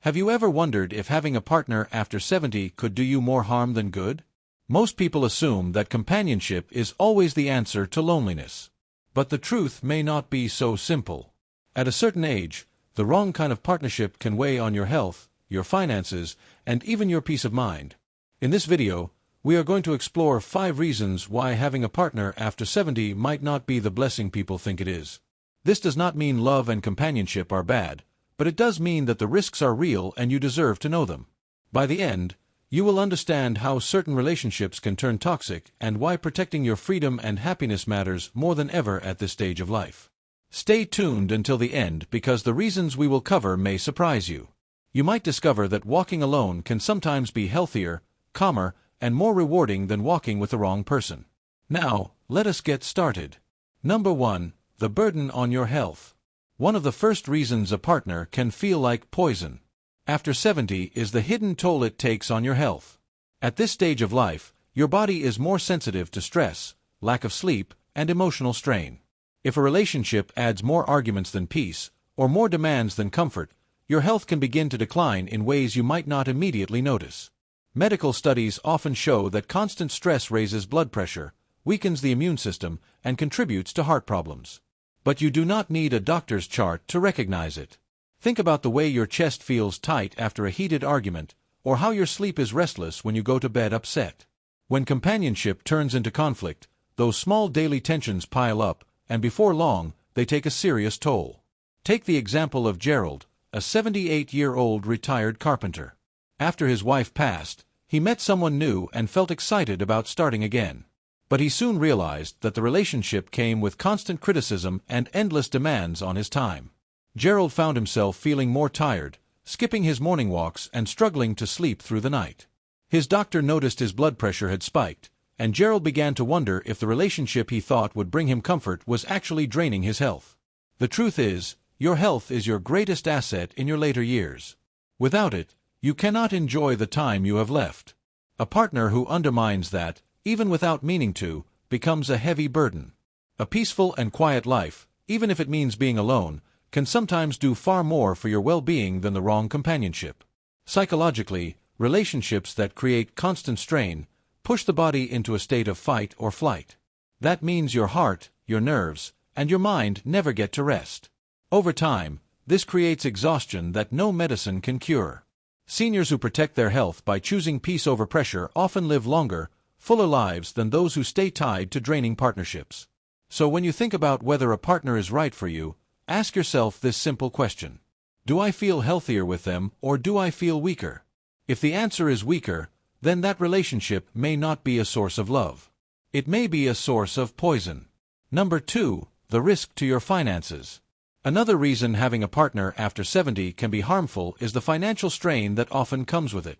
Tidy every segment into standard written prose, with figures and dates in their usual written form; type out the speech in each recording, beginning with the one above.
Have you ever wondered if having a partner after 70 could do you more harm than good? Most people assume that companionship is always the answer to loneliness. But the truth may not be so simple. At a certain age, the wrong kind of partnership can weigh on your health, your finances, and even your peace of mind. In this video, we are going to explore 5 reasons why having a partner after 70 might not be the blessing people think it is. This does not mean love and companionship are bad, but it does mean that the risks are real and you deserve to know them. By the end, you will understand how certain relationships can turn toxic and why protecting your freedom and happiness matters more than ever at this stage of life. Stay tuned until the end because the reasons we will cover may surprise you. You might discover that walking alone can sometimes be healthier, calmer, and more rewarding than walking with the wrong person. Now, let us get started. Number 1. The burden on your health. One of the first reasons a partner can feel like poison after 70 is the hidden toll it takes on your health. At this stage of life, your body is more sensitive to stress, lack of sleep, and emotional strain. If a relationship adds more arguments than peace, or more demands than comfort, your health can begin to decline in ways you might not immediately notice. Medical studies often show that constant stress raises blood pressure, weakens the immune system, and contributes to heart problems. But you do not need a doctor's chart to recognize it. Think about the way your chest feels tight after a heated argument, or how your sleep is restless when you go to bed upset. When companionship turns into conflict, those small daily tensions pile up, and before long, they take a serious toll. Take the example of Gerald, a 78-year-old retired carpenter. After his wife passed, he met someone new and felt excited about starting again. But he soon realized that the relationship came with constant criticism and endless demands on his time. Gerald found himself feeling more tired, skipping his morning walks and struggling to sleep through the night. His doctor noticed his blood pressure had spiked, and Gerald began to wonder if the relationship he thought would bring him comfort was actually draining his health. The truth is, your health is your greatest asset in your later years. Without it, you cannot enjoy the time you have left. A partner who undermines that, even without meaning to, becomes a heavy burden. A peaceful and quiet life, even if it means being alone, can sometimes do far more for your well-being than the wrong companionship. Psychologically, relationships that create constant strain push the body into a state of fight or flight. That means your heart, your nerves, and your mind never get to rest. Over time, this creates exhaustion that no medicine can cure. Seniors who protect their health by choosing peace over pressure often live longer, fuller lives than those who stay tied to draining partnerships. So when you think about whether a partner is right for you, ask yourself this simple question. Do I feel healthier with them, or do I feel weaker? If the answer is weaker, then that relationship may not be a source of love. It may be a source of poison. Number 2. The risk to your finances. Another reason having a partner after 70 can be harmful is the financial strain that often comes with it.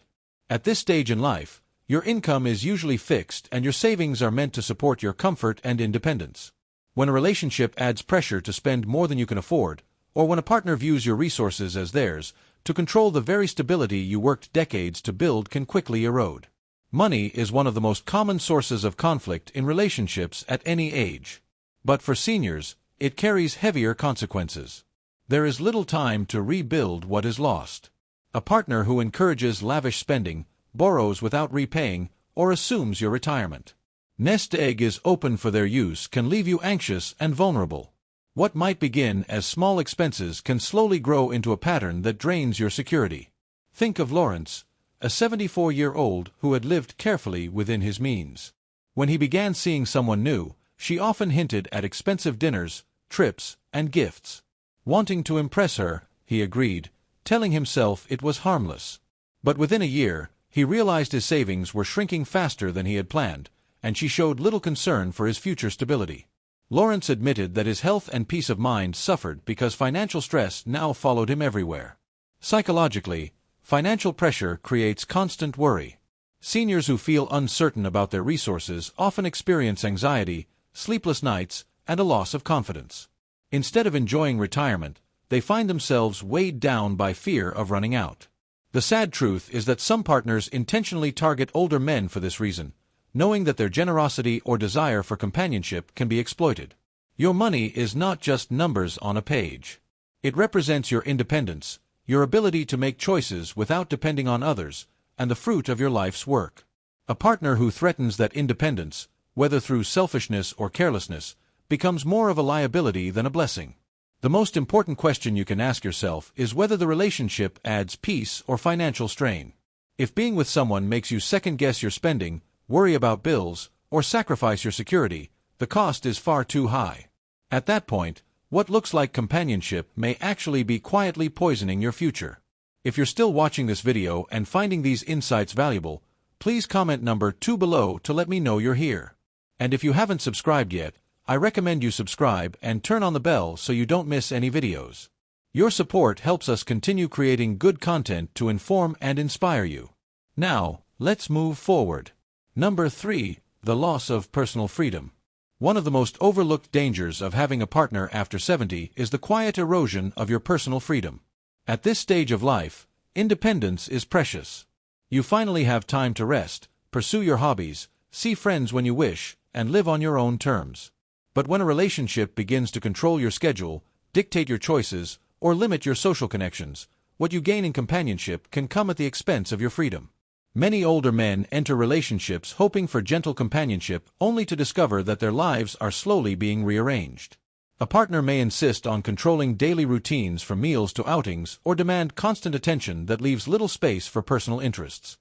At this stage in life, your income is usually fixed and your savings are meant to support your comfort and independence. When a relationship adds pressure to spend more than you can afford, or when a partner views your resources as theirs, to control the very stability you worked decades to build can quickly erode. Money is one of the most common sources of conflict in relationships at any age. But for seniors, it carries heavier consequences. There is little time to rebuild what is lost. A partner who encourages lavish spending, borrows without repaying, or assumes your retirement nest egg is open for their use can leave you anxious and vulnerable. What might begin as small expenses can slowly grow into a pattern that drains your security. Think of Lawrence, a 74-year-old who had lived carefully within his means. When he began seeing someone new, she often hinted at expensive dinners, trips, and gifts. Wanting to impress her, he agreed, telling himself it was harmless. But within a year, he realized his savings were shrinking faster than he had planned, and she showed little concern for his future stability. Lawrence admitted that his health and peace of mind suffered because financial stress now followed him everywhere. Psychologically, financial pressure creates constant worry. Seniors who feel uncertain about their resources often experience anxiety, sleepless nights, and a loss of confidence. Instead of enjoying retirement, they find themselves weighed down by fear of running out. The sad truth is that some partners intentionally target older men for this reason, knowing that their generosity or desire for companionship can be exploited. Your money is not just numbers on a page. It represents your independence, your ability to make choices without depending on others, and the fruit of your life's work. A partner who threatens that independence, whether through selfishness or carelessness, becomes more of a liability than a blessing. The most important question you can ask yourself is whether the relationship adds peace or financial strain. If being with someone makes you second-guess your spending, worry about bills, or sacrifice your security, the cost is far too high. At that point, what looks like companionship may actually be quietly poisoning your future. If you're still watching this video and finding these insights valuable, please comment number 2 below to let me know you're here. And if you haven't subscribed yet, I recommend you subscribe and turn on the bell so you don't miss any videos. Your support helps us continue creating good content to inform and inspire you. Now, let's move forward. Number 3. The loss of personal freedom. One of the most overlooked dangers of having a partner after 70 is the quiet erosion of your personal freedom. At this stage of life, independence is precious. You finally have time to rest, pursue your hobbies, see friends when you wish, and live on your own terms. But when a relationship begins to control your schedule, dictate your choices, or limit your social connections, what you gain in companionship can come at the expense of your freedom. Many older men enter relationships hoping for gentle companionship only to discover that their lives are slowly being rearranged. A partner may insist on controlling daily routines from meals to outings or demand constant attention that leaves little space for personal interests.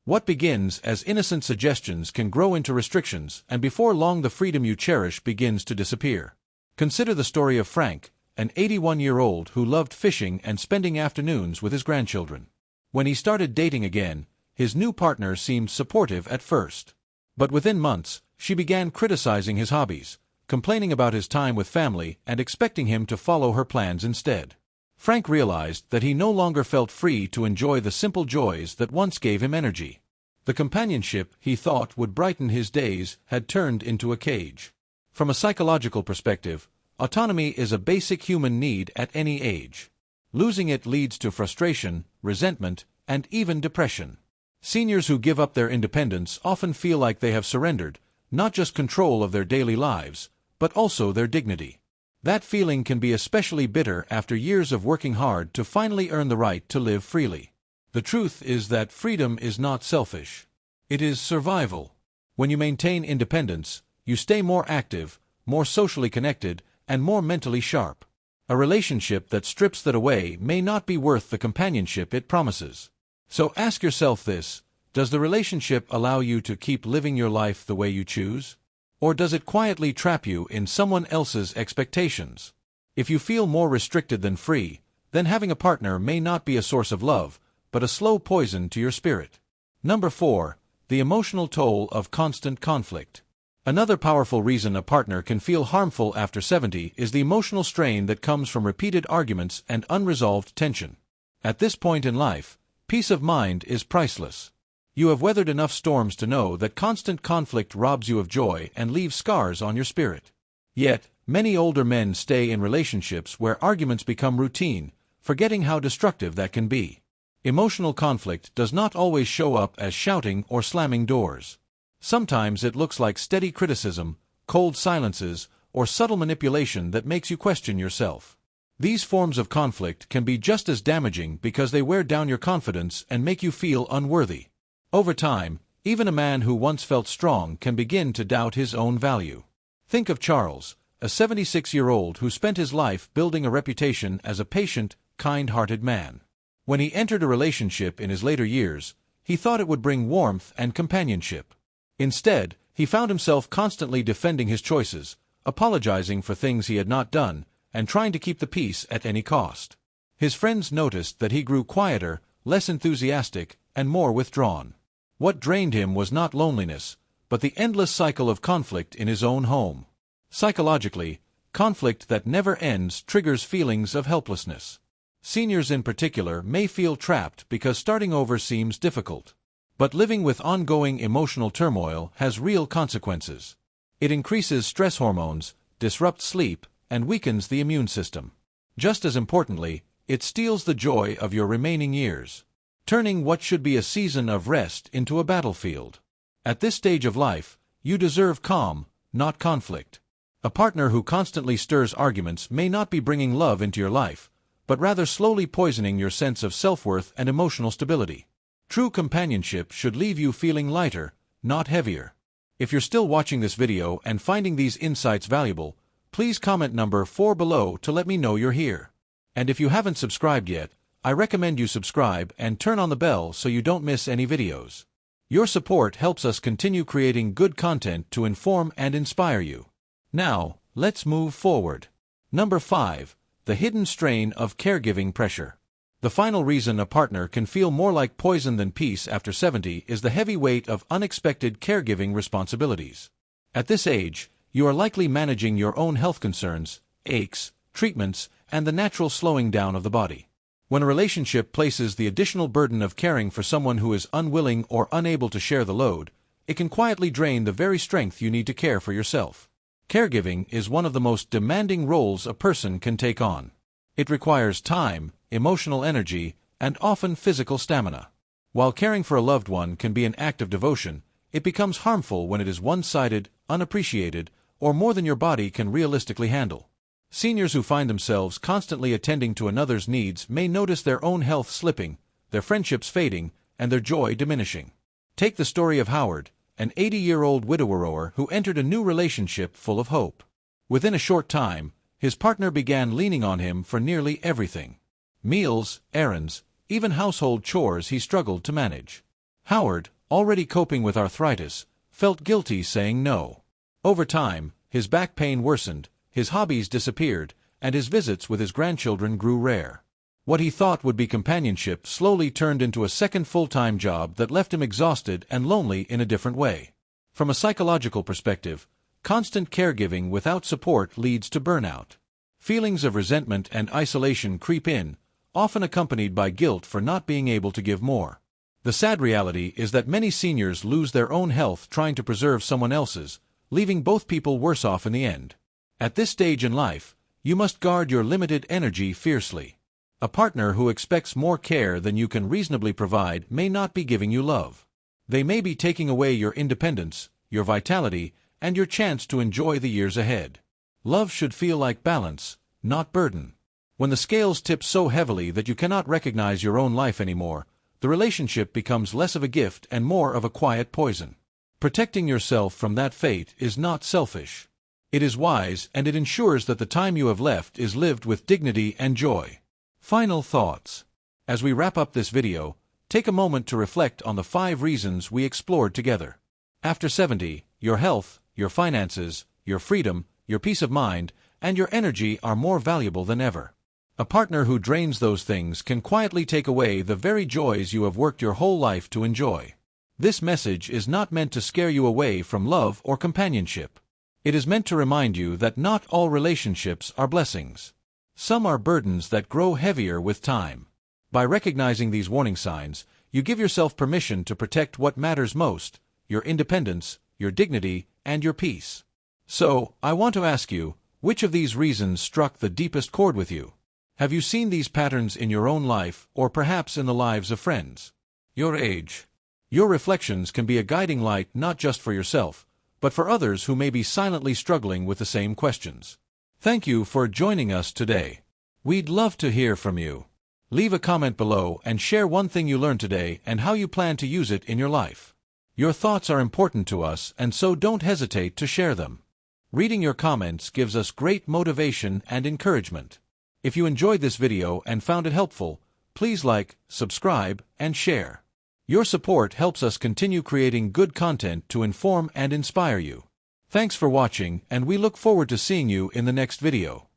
What begins as innocent suggestions can grow into restrictions, and before long the freedom you cherish begins to disappear. Consider the story of Frank, an 81-year-old who loved fishing and spending afternoons with his grandchildren. When he started dating again, his new partner seemed supportive at first. But within months, she began criticizing his hobbies, complaining about his time with family and expecting him to follow her plans instead. Frank realized that he no longer felt free to enjoy the simple joys that once gave him energy. The companionship he thought would brighten his days had turned into a cage. From a psychological perspective, autonomy is a basic human need at any age. Losing it leads to frustration, resentment, and even depression. Seniors who give up their independence often feel like they have surrendered, not just control of their daily lives, but also their dignity. That feeling can be especially bitter after years of working hard to finally earn the right to live freely. The truth is that freedom is not selfish. It is survival. When you maintain independence, you stay more active, more socially connected, and more mentally sharp. A relationship that strips that away may not be worth the companionship it promises. So ask yourself this: does the relationship allow you to keep living your life the way you choose? Or does it quietly trap you in someone else's expectations? If you feel more restricted than free, then having a partner may not be a source of love, but a slow poison to your spirit. Number 4. The emotional toll of constant conflict. Another powerful reason a partner can feel harmful after 70 is the emotional strain that comes from repeated arguments and unresolved tension. At this point in life, peace of mind is priceless. You have weathered enough storms to know that constant conflict robs you of joy and leaves scars on your spirit. Yet, many older men stay in relationships where arguments become routine, forgetting how destructive that can be. Emotional conflict does not always show up as shouting or slamming doors. Sometimes it looks like steady criticism, cold silences, or subtle manipulation that makes you question yourself. These forms of conflict can be just as damaging because they wear down your confidence and make you feel unworthy. Over time, even a man who once felt strong can begin to doubt his own value. Think of Charles, a 76-year-old who spent his life building a reputation as a patient, kind-hearted man. When he entered a relationship in his later years, he thought it would bring warmth and companionship. Instead, he found himself constantly defending his choices, apologizing for things he had not done, and trying to keep the peace at any cost. His friends noticed that he grew quieter, less enthusiastic, and more withdrawn. What drained him was not loneliness, but the endless cycle of conflict in his own home. Psychologically, conflict that never ends triggers feelings of helplessness. Seniors in particular may feel trapped because starting over seems difficult. But living with ongoing emotional turmoil has real consequences. It increases stress hormones, disrupts sleep, and weakens the immune system. Just as importantly, it steals the joy of your remaining years, turning what should be a season of rest into a battlefield. At this stage of life, you deserve calm, not conflict. A partner who constantly stirs arguments may not be bringing love into your life, but rather slowly poisoning your sense of self-worth and emotional stability. True companionship should leave you feeling lighter, not heavier. If you're still watching this video and finding these insights valuable, please comment number 4 below to let me know you're here. And if you haven't subscribed yet, I recommend you subscribe and turn on the bell so you don't miss any videos. Your support helps us continue creating good content to inform and inspire you. Now, let's move forward. Number 5. The hidden strain of caregiving pressure. The final reason a partner can feel more like poison than peace after 70 is the heavy weight of unexpected caregiving responsibilities. At this age, you are likely managing your own health concerns, aches, treatments, and the natural slowing down of the body. When a relationship places the additional burden of caring for someone who is unwilling or unable to share the load, it can quietly drain the very strength you need to care for yourself. Caregiving is one of the most demanding roles a person can take on. It requires time, emotional energy, and often physical stamina. While caring for a loved one can be an act of devotion, it becomes harmful when it is one-sided, unappreciated, or more than your body can realistically handle. Seniors who find themselves constantly attending to another's needs may notice their own health slipping, their friendships fading, and their joy diminishing. Take the story of Howard, an 80-year-old widower who entered a new relationship full of hope. Within a short time, his partner began leaning on him for nearly everything. Meals, errands, even household chores he struggled to manage. Howard, already coping with arthritis, felt guilty saying no. Over time, his back pain worsened, his hobbies disappeared, and his visits with his grandchildren grew rare. What he thought would be companionship slowly turned into a second full-time job that left him exhausted and lonely in a different way. From a psychological perspective, constant caregiving without support leads to burnout. Feelings of resentment and isolation creep in, often accompanied by guilt for not being able to give more. The sad reality is that many seniors lose their own health trying to preserve someone else's, leaving both people worse off in the end. At this stage in life, you must guard your limited energy fiercely. A partner who expects more care than you can reasonably provide may not be giving you love. They may be taking away your independence, your vitality, and your chance to enjoy the years ahead. Love should feel like balance, not burden. When the scales tip so heavily that you cannot recognize your own life anymore, the relationship becomes less of a gift and more of a quiet poison. Protecting yourself from that fate is not selfish. It is wise, and it ensures that the time you have left is lived with dignity and joy. Final thoughts. As we wrap up this video, take a moment to reflect on the 5 reasons we explored together. After 70, your health, your finances, your freedom, your peace of mind, and your energy are more valuable than ever. A partner who drains those things can quietly take away the very joys you have worked your whole life to enjoy. This message is not meant to scare you away from love or companionship. It is meant to remind you that not all relationships are blessings. Some are burdens that grow heavier with time. By recognizing these warning signs, you give yourself permission to protect what matters most: your independence, your dignity, and your peace. So, I want to ask you, which of these reasons struck the deepest chord with you? Have you seen these patterns in your own life, or perhaps in the lives of friends? Your age. Your reflections can be a guiding light not just for yourself, but for others who may be silently struggling with the same questions. Thank you for joining us today. We'd love to hear from you. Leave a comment below and share one thing you learned today and how you plan to use it in your life. Your thoughts are important to us, and so don't hesitate to share them. Reading your comments gives us great motivation and encouragement. If you enjoyed this video and found it helpful, please like, subscribe, and share. Your support helps us continue creating good content to inform and inspire you. Thanks for watching, and we look forward to seeing you in the next video.